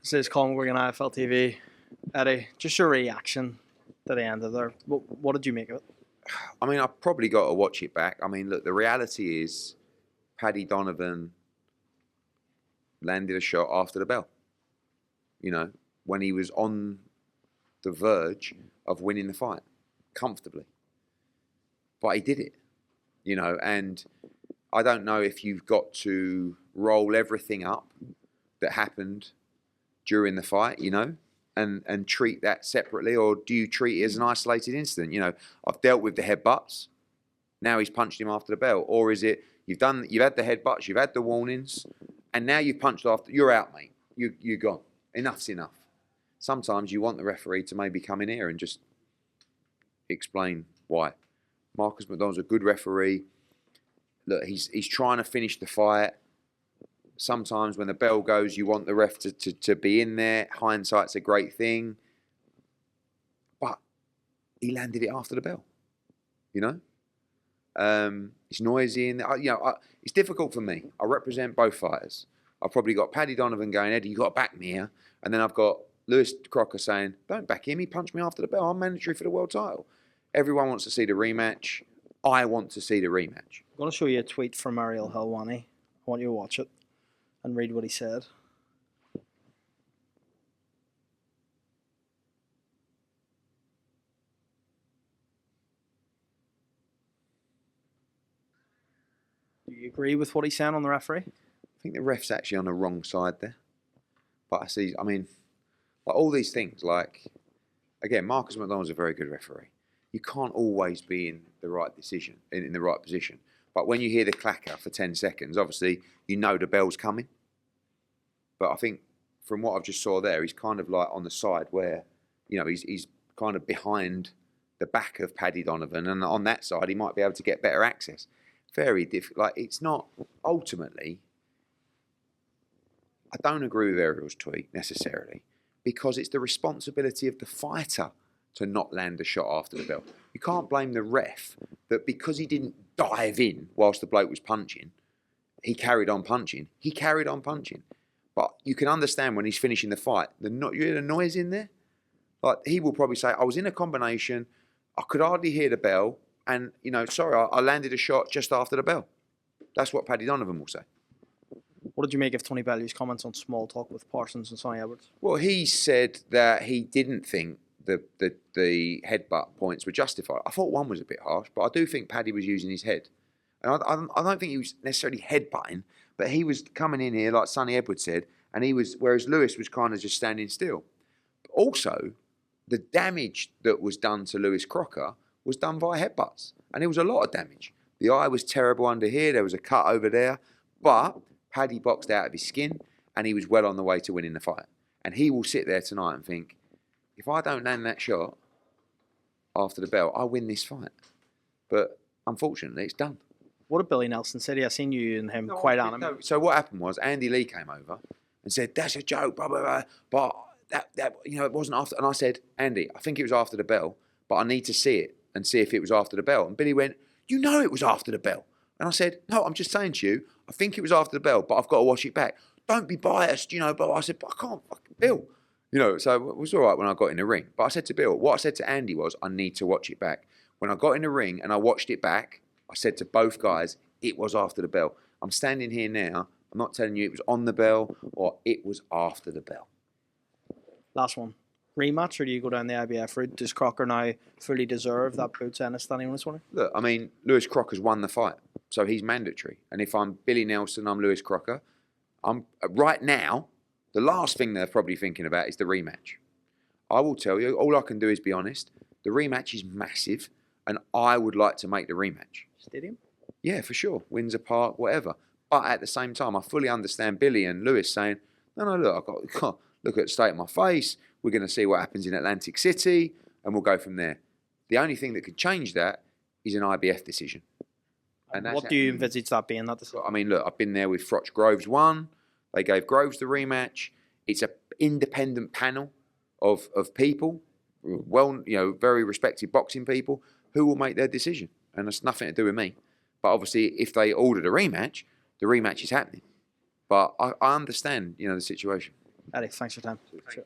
This is Colin Wigan, IFLTV. Eddie, just your reaction to the end of there. What did you make of it? I mean, I've probably got to watch it back. I mean, look, the reality is Paddy Donovan landed a shot after the bell. You know, when he was on the verge of winning the fight comfortably. But he did it, you know, and I don't know if you've got to roll everything up that happened during the fight, you know, and treat that separately, or do you treat it as an isolated incident? You know, I've dealt with the headbutts. Now he's punched him after the bell, or is it you've had the headbutts, you've had the warnings, and now you've punched after. You're out, mate. You're gone. Enough's enough. Sometimes you want the referee to maybe come in here and just explain why. Marcus McDonald's a good referee. Look, he's trying to finish the fight. Sometimes when the bell goes, you want the ref to be in there. Hindsight's a great thing. But he landed it after the bell, you know? It's noisy. It's difficult for me. I represent both fighters. I've probably got Paddy Donovan going, Eddie, you got to back me here. And then I've got Lewis Crocker saying, don't back him. He punched me after the bell. I'm mandatory for the world title. Everyone wants to see the rematch. I want to see the rematch. I'm going to show you a tweet from Ariel Helwani. I want you to watch it and read what he said. Do you agree with what he's saying on the referee? I think the ref's actually on the wrong side there. But I mean, like all these things, like, again, Marcus McDonald's a very good referee. You can't always be in the right decision, in the right position. But when you hear the clacker for 10 seconds, obviously, you know the bell's coming. But I think from what I've just saw there, he's kind of like on the side where, you know, he's kind of behind the back of Paddy Donovan. And on that side, he might be able to get better access. Very difficult. Like, it's not, ultimately, I don't agree with Ariel's tweet necessarily, because it's the responsibility of the fighter to not land a shot after the bell. You can't blame the ref that because he didn't dive in whilst the bloke was punching, he carried on punching. He carried on punching. But you can understand when he's finishing the fight, you hear the noise in there? Like, he will probably say, I was in a combination, I could hardly hear the bell, and, you know, sorry, I landed a shot just after the bell. That's what Paddy Donovan will say. What did you make of Tony Bellew's comments on small talk with Parsons and Sonny Edwards? Well, he said that he didn't think the headbutt points were justified. I thought one was a bit harsh, but I do think Paddy was using his head. And I don't think he was necessarily headbutting, but he was coming in here, like Sonny Edwards said, and whereas Lewis was kind of just standing still. But also, the damage that was done to Lewis Crocker was done via headbutts. And it was a lot of damage. The eye was terrible under here, there was a cut over there, but Paddy boxed out of his skin, and he was well on the way to winning the fight. And he will sit there tonight and think, if I don't land that shot after the bell, I win this fight. But unfortunately, it's done. What did Billy Nelson say? I seen you and him quite animated. So what happened was Andy Lee came over and said, that's a joke, blah, blah, blah. But that you know, it wasn't after. And I said, Andy, I think it was after the bell, but I need to see it and see if it was after the bell. And Billy went, you know it was after the bell. And I said, no, I'm just saying to you, I think it was after the bell, but I've got to watch it back. Don't be biased, you know. But I said, but I can't, Bill. You know, so it was all right when I got in the ring. But I said to Bill, what I said to Andy was, I need to watch it back. When I got in the ring and I watched it back, I said to both guys, it was after the bell. I'm standing here now. I'm not telling you it was on the bell or it was after the bell. Last one. Rematch, or do you go down the IBF route? Does Crocker now fully deserve that boots Ennis standing on this one? Look, I mean, Lewis Crocker's won the fight, so he's mandatory. And if I'm Billy Nelson, I'm Lewis Crocker. I'm right now, the last thing they're probably thinking about is the rematch. I will tell you, all I can do is be honest. The rematch is massive, and I would like to make the rematch. Stadium? Yeah, for sure. Windsor Park, whatever. But at the same time, I fully understand Billy and Lewis saying, no, look, I've got look at the state of my face. We're going to see what happens in Atlantic City, and we'll go from there. The only thing that could change that is an IBF decision. And what do you envisage that being? That decision? I mean, look, I've been there with Froch Groves 1. They gave Groves the rematch. It's an independent panel of people, well, you know, very respected boxing people, who will make their decision. And it's nothing to do with me. But obviously, if they ordered a rematch, the rematch is happening. But I understand, you know, the situation. Eddie, thanks for your time. Cheers. Sure.